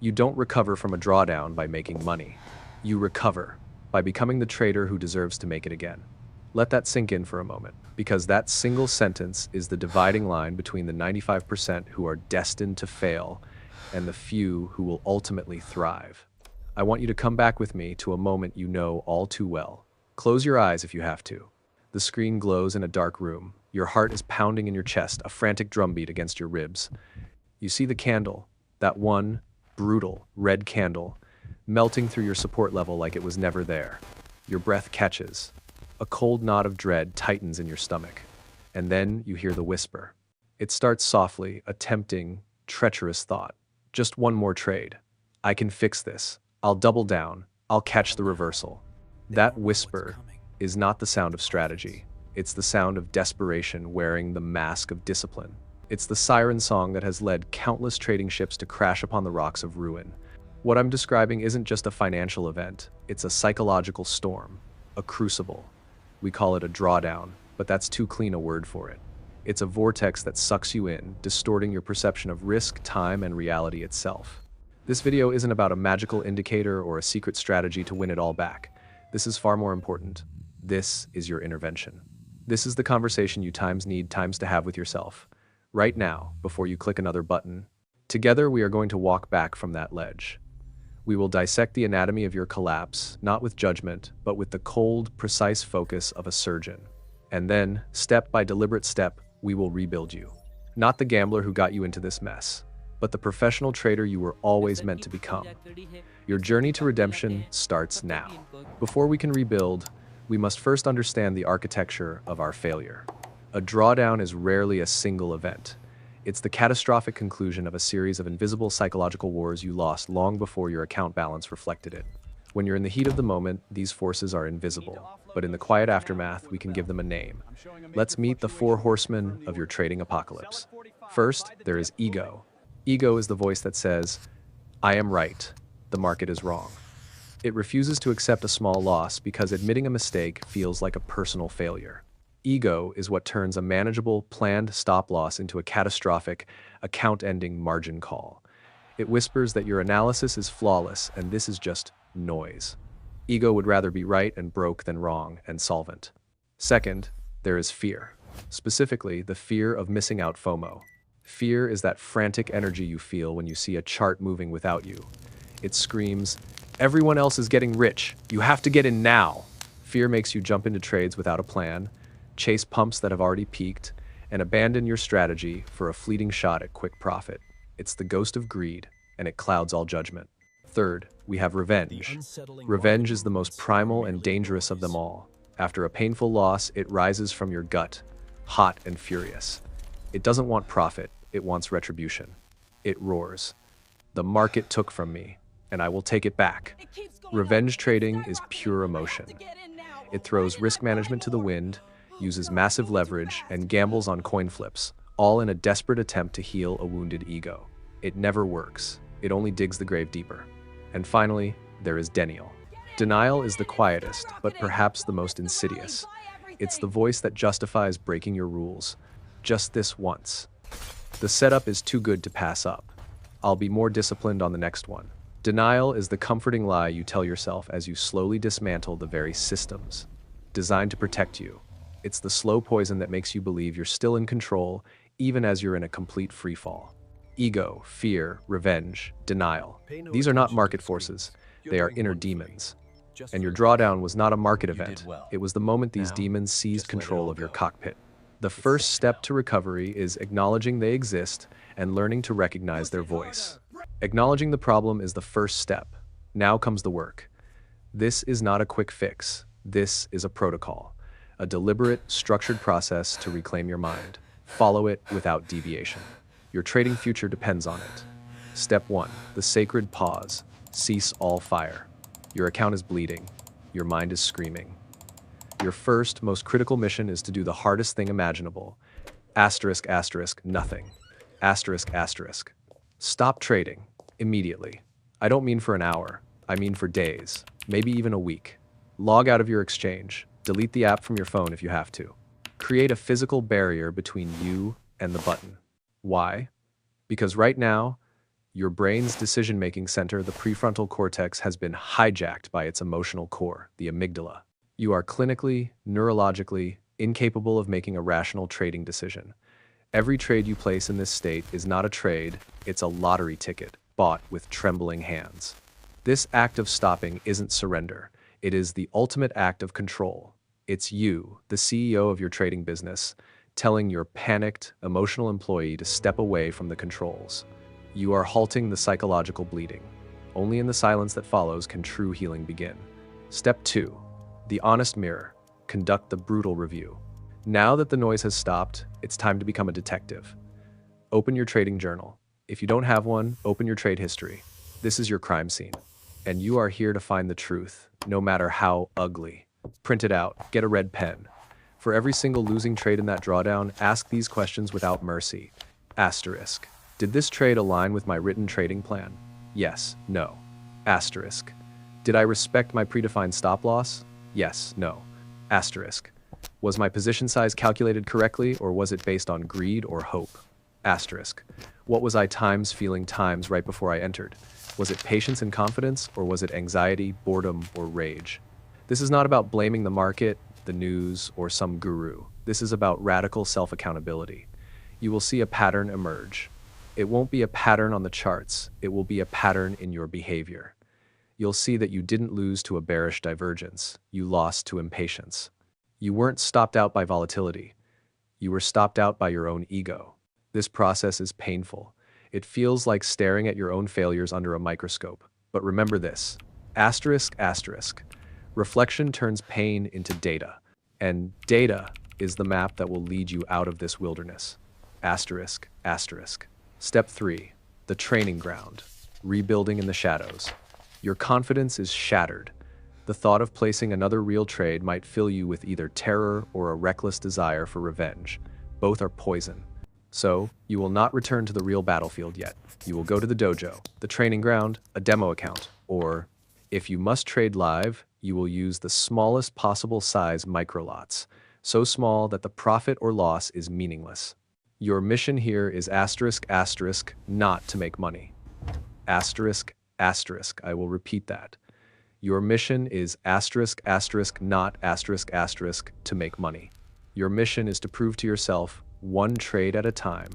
You don't recover from a drawdown by making money. You recover by becoming the trader who deserves to make it again. Let that sink in for a moment, because that single sentence is the dividing line between the 95% who are destined to fail and the few who will ultimately thrive. I want you to come back with me to a moment you know all too well. Close your eyes if you have to. The screen glows in a dark room. Your heart is pounding in your chest, a frantic drumbeat against your ribs. You see the candle, that one brutal red candle, melting through your support level like it was never there. Your breath catches. A cold knot of dread tightens in your stomach. And then you hear the whisper. It starts softly, a tempting, treacherous thought. Just one more trade. I can fix this. I'll double down. I'll catch the reversal. That whisper is not the sound of strategy. It's the sound of desperation wearing the mask of discipline. It's the siren song that has led countless trading ships to crash upon the rocks of ruin. What I'm describing isn't just a financial event. It's a psychological storm, a crucible. We call it a drawdown, but that's too clean a word for it. It's a vortex that sucks you in, distorting your perception of risk, time, and reality itself. This video isn't about a magical indicator or a secret strategy to win it all back. This is far more important. This is your intervention. This is the conversation you need to have with yourself. Right now, before you click another button. Together, we are going to walk back from that ledge. We will dissect the anatomy of your collapse, not with judgment, but with the cold, precise focus of a surgeon. And then, step by deliberate step, we will rebuild you. Not the gambler who got you into this mess, but the professional trader you were always meant to become. Your journey to redemption starts now. Before we can rebuild, we must first understand the architecture of our failure. A drawdown is rarely a single event. It's the catastrophic conclusion of a series of invisible psychological wars you lost long before your account balance reflected it. When you're in the heat of the moment, these forces are invisible, but in the quiet aftermath, we can give them a name. Let's meet the 4 horsemen of your trading apocalypse. First, there is ego. Ego is the voice that says, I am right, the market is wrong. It refuses to accept a small loss because admitting a mistake feels like a personal failure. Ego is what turns a manageable, planned stop-loss into a catastrophic, account-ending margin call. It whispers that your analysis is flawless and this is just noise. Ego would rather be right and broke than wrong and solvent. Second, there is fear. Specifically, the fear of missing out FOMO. Fear is that frantic energy you feel when you see a chart moving without you. It screams, everyone else is getting rich. You have to get in now. Fear makes you jump into trades without a plan, chase pumps that have already peaked, and abandon your strategy for a fleeting shot at quick profit. It's the ghost of greed, and it clouds all judgment. Third, we have revenge. Revenge is the most primal and dangerous of them all. After a painful loss, it rises from your gut, hot and furious. It doesn't want profit, it wants retribution. It roars. The market took from me, and I will take it back. Revenge trading is pure emotion. It throws risk management to the wind, uses massive leverage, and gambles on coin flips, all in a desperate attempt to heal a wounded ego. It never works. It only digs the grave deeper. And finally, there is denial. Denial is the quietest, but perhaps the most insidious. It's the voice that justifies breaking your rules. Just this once. The setup is too good to pass up. I'll be more disciplined on the next one. Denial is the comforting lie you tell yourself as you slowly dismantle the very systems designed to protect you. It's the slow poison that makes you believe you're still in control, even as you're in a complete freefall. Ego, fear, revenge, denial. These are not market forces. They are inner demons. And your drawdown was not a market event. It was the moment these demons seized control of your cockpit. The first step to recovery is acknowledging they exist and learning to recognize their voice. Acknowledging the problem is the first step. Now comes the work. This is not a quick fix. This is a protocol. A deliberate, structured process to reclaim your mind. Follow it without deviation. Your trading future depends on it. Step 1. The sacred pause. Cease all fire. Your account is bleeding. Your mind is screaming. Your first, most critical mission is to do the hardest thing imaginable. Asterisk, asterisk, nothing. Asterisk, asterisk. Stop trading. Immediately. I don't mean for an hour. I mean for days. Maybe even a week. Log out of your exchange. Delete the app from your phone if you have to. Create a physical barrier between you and the button. Why? Because right now, Your brain's decision-making center, the prefrontal cortex, has been hijacked by its emotional core, the amygdala. You are clinically, neurologically, incapable of making a rational trading decision. Every trade you place in this state is not a trade, it's a lottery ticket, bought with trembling hands. This act of stopping isn't surrender, it is the ultimate act of control. It's you, the CEO of your trading business, telling your panicked, emotional employee to step away from the controls. You are halting the psychological bleeding. Only in the silence that follows can true healing begin. Step 2. The honest mirror. Conduct the brutal review. Now that the noise has stopped, it's time to become a detective. Open your trading journal. If you don't have one, open your trade history. This is your crime scene. And you are here to find the truth, no matter how ugly. Print it out, get a red pen. For every single losing trade in that drawdown, ask these questions without mercy. Asterisk. Did this trade align with my written trading plan? Yes, no. Asterisk. Did I respect my predefined stop loss? Yes, no. Asterisk. Was my position size calculated correctly, or was it based on greed or hope? Asterisk. What was I feeling right before I entered? Was it patience and confidence, or was it anxiety, boredom, or rage? This is not about blaming the market, the news, or some guru. This is about radical self-accountability. You will see a pattern emerge. It won't be a pattern on the charts, it will be a pattern in your behavior. You'll see that you didn't lose to a bearish divergence, you lost to impatience. You weren't stopped out by volatility, you were stopped out by your own ego. This process is painful. It feels like staring at your own failures under a microscope. But remember this, asterisk, asterisk. Reflection turns pain into data, and data is the map that will lead you out of this wilderness. Asterisk, asterisk. Step 3. The training ground. Rebuilding in the shadows. Your confidence is shattered. The thought of placing another real trade might fill you with either terror or a reckless desire for revenge. Both are poison. So, you will not return to the real battlefield yet. You will go to the dojo, the training ground, a demo account, or, if you must trade live, you will use the smallest possible size microlots, so small that the profit or loss is meaningless. Your mission here is asterisk, asterisk, not to make money. Asterisk, asterisk, I will repeat that. Your mission is asterisk, asterisk, not asterisk, asterisk, to make money. Your mission is to prove to yourself, one trade at a time,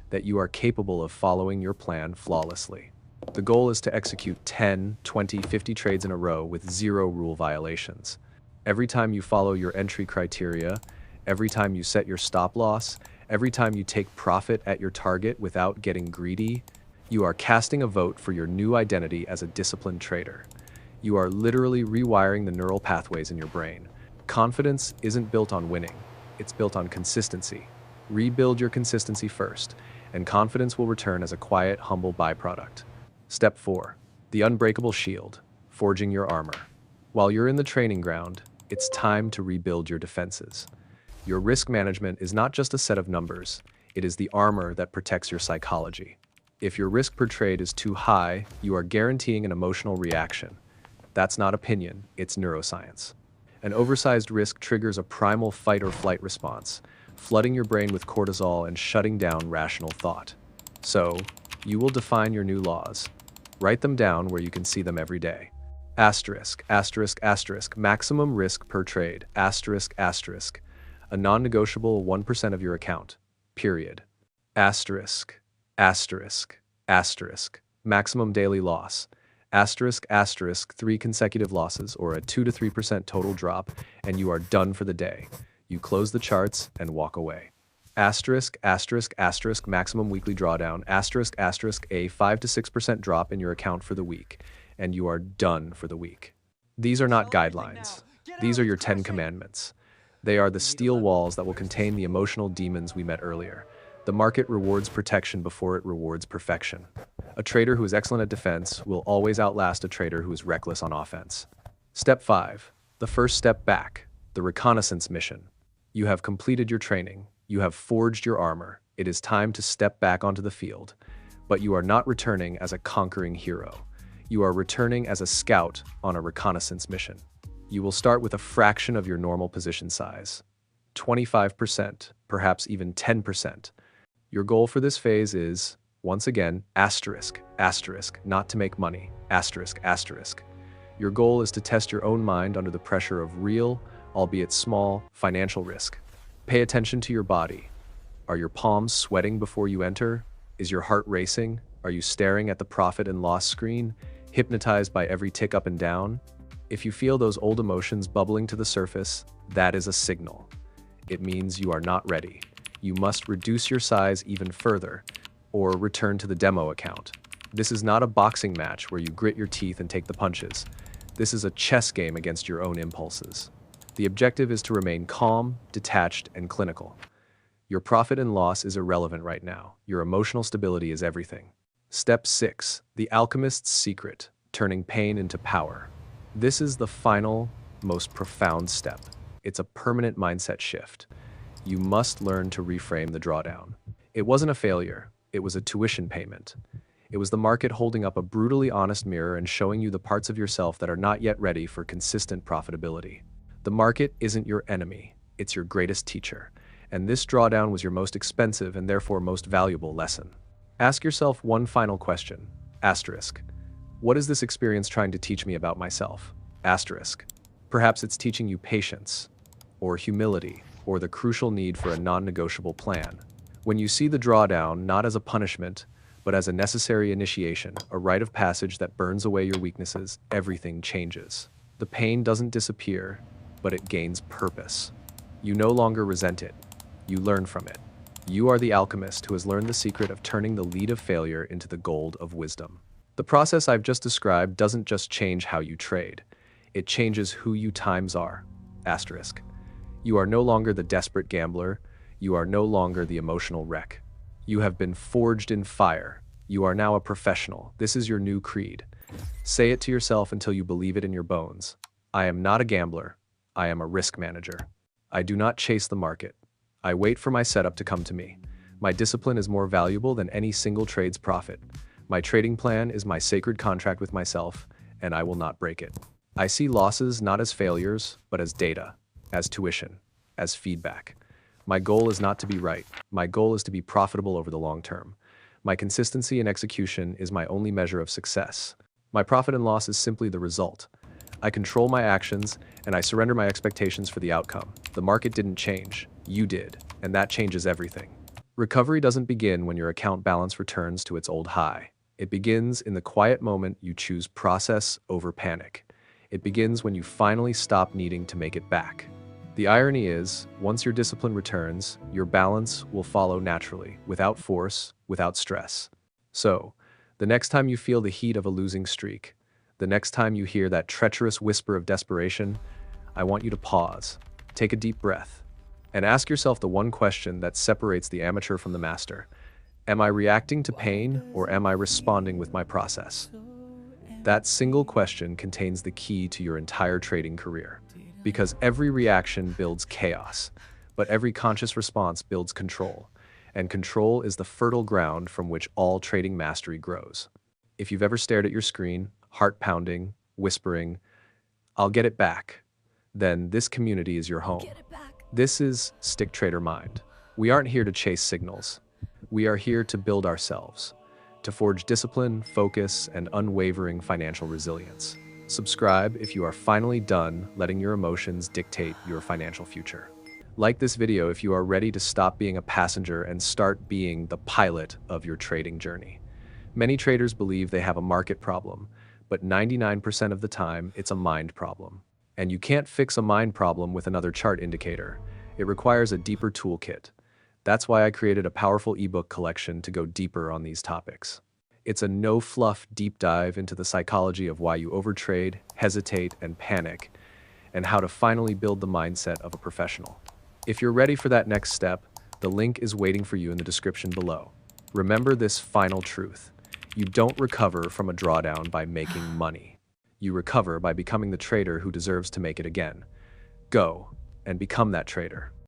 that you are capable of following your plan flawlessly. The goal is to execute 10, 20, 50 trades in a row with 0 rule violations. Every time you follow your entry criteria, every time you set your stop loss, every time you take profit at your target without getting greedy, you are casting a vote for your new identity as a disciplined trader. You are literally rewiring the neural pathways in your brain. Confidence isn't built on winning, it's built on consistency. Rebuild your consistency first, and confidence will return as a quiet, humble byproduct. Step 4. The unbreakable shield, forging your armor. While you're in the training ground, it's time to rebuild your defenses. Your risk management is not just a set of numbers, it is the armor that protects your psychology. If your risk per trade is too high, you are guaranteeing an emotional reaction. That's not opinion, it's neuroscience. An oversized risk triggers a primal fight or flight response, flooding your brain with cortisol and shutting down rational thought. So, you will define your new laws. Write them down where you can see them every day. Asterisk, asterisk, asterisk, maximum risk per trade, asterisk, asterisk. A non-negotiable 1% of your account, period. Asterisk, asterisk, asterisk. Maximum daily loss, asterisk, asterisk, 3 consecutive losses or a 2 to 3% total drop, and you are done for the day. You close the charts and walk away. Asterisk, asterisk, asterisk, maximum weekly drawdown, asterisk, asterisk, a 5 to 6% drop in your account for the week, and you are done for the week. These are not guidelines. These are your 10 commandments. They are the steel walls that will contain the emotional demons we met earlier. The market rewards protection before it rewards perfection. A trader who is excellent at defense will always outlast a trader who is reckless on offense. Step 5. The first step back, the reconnaissance mission. You have completed your training. You have forged your armor. It is time to step back onto the field. But you are not returning as a conquering hero. You are returning as a scout on a reconnaissance mission. You will start with a fraction of your normal position size. 25%, perhaps even 10%. Your goal for this phase is Once again, asterisk, asterisk, not to make money, asterisk, asterisk. Your goal is to test your own mind under the pressure of real, albeit small, financial risk. Pay attention to your body. Are your palms sweating before you enter? Is your heart racing? Are you staring at the profit and loss screen, hypnotized by every tick up and down? If you feel those old emotions bubbling to the surface, that is a signal. It means you are not ready. You must reduce your size even further, or return to the demo account. This is not a boxing match where you grit your teeth and take the punches. This is a chess game against your own impulses. The objective is to remain calm, detached, and clinical. Your profit and loss is irrelevant right now. Your emotional stability is everything. Step 6. The alchemist's secret, turning pain into power. This is the final, most profound step. It's a permanent mindset shift. You must learn to reframe the drawdown. It wasn't a failure. It was a tuition payment. It was the market holding up a brutally honest mirror and showing you the parts of yourself that are not yet ready for consistent profitability. The market isn't your enemy. It's your greatest teacher. And this drawdown was your most expensive and therefore most valuable lesson. Ask yourself one final question. Asterisk. What is this experience trying to teach me about myself? Asterisk. Perhaps it's teaching you patience, or humility, or the crucial need for a non-negotiable plan. When you see the drawdown not as a punishment, but as a necessary initiation, a rite of passage that burns away your weaknesses, everything changes. The pain doesn't disappear, but it gains purpose. You no longer resent it. You learn from it. You are the alchemist who has learned the secret of turning the lead of failure into the gold of wisdom. The process I've just described doesn't just change how you trade. It changes who you times are. Asterisk. You are no longer the desperate gambler. You are no longer the emotional wreck. You have been forged in fire. You are now a professional. This is your new creed. Say it to yourself until you believe it in your bones. I am not a gambler. I am a risk manager. I do not chase the market. I wait for my setup to come to me. My discipline is more valuable than any single trade's profit. My trading plan is my sacred contract with myself, and I will not break it. I see losses not as failures, but as data, as tuition, as feedback. My goal is not to be right. My goal is to be profitable over the long term. My consistency and execution is my only measure of success. My profit and loss is simply the result. I control my actions, and I surrender my expectations for the outcome. The market didn't change. You did, and that changes everything. Recovery doesn't begin when your account balance returns to its old high. It begins in the quiet moment you choose process over panic. It begins when you finally stop needing to make it back. The irony is, once your discipline returns, your balance will follow naturally, without force, without stress. So, the next time you feel the heat of a losing streak, the next time you hear that treacherous whisper of desperation, I want you to pause, take a deep breath, and ask yourself the one question that separates the amateur from the master. Am I reacting to pain, or am I responding with my process? That single question contains the key to your entire trading career. Because every reaction builds chaos, but every conscious response builds control. And control is the fertile ground from which all trading mastery grows. If you've ever stared at your screen, heart pounding, whispering, "I'll get it back," then this community is your home. This is Stick Trader Mind. We aren't here to chase signals. We are here to build ourselves, to forge discipline, focus, and unwavering financial resilience. Subscribe if you are finally done letting your emotions dictate your financial future. Like this video if you are ready to stop being a passenger and start being the pilot of your trading journey. Many traders believe they have a market problem, but 99% of the time it's a mind problem. And you can't fix a mind problem with another chart indicator. It requires a deeper toolkit. That's why I created a powerful ebook collection to go deeper on these topics. It's a no-fluff deep dive into the psychology of why you overtrade, hesitate, and panic, and how to finally build the mindset of a professional. If you're ready for that next step, the link is waiting for you in the description below. Remember this final truth. You don't recover from a drawdown by making money. You recover by becoming the trader who deserves to make it again. Go and become that trader.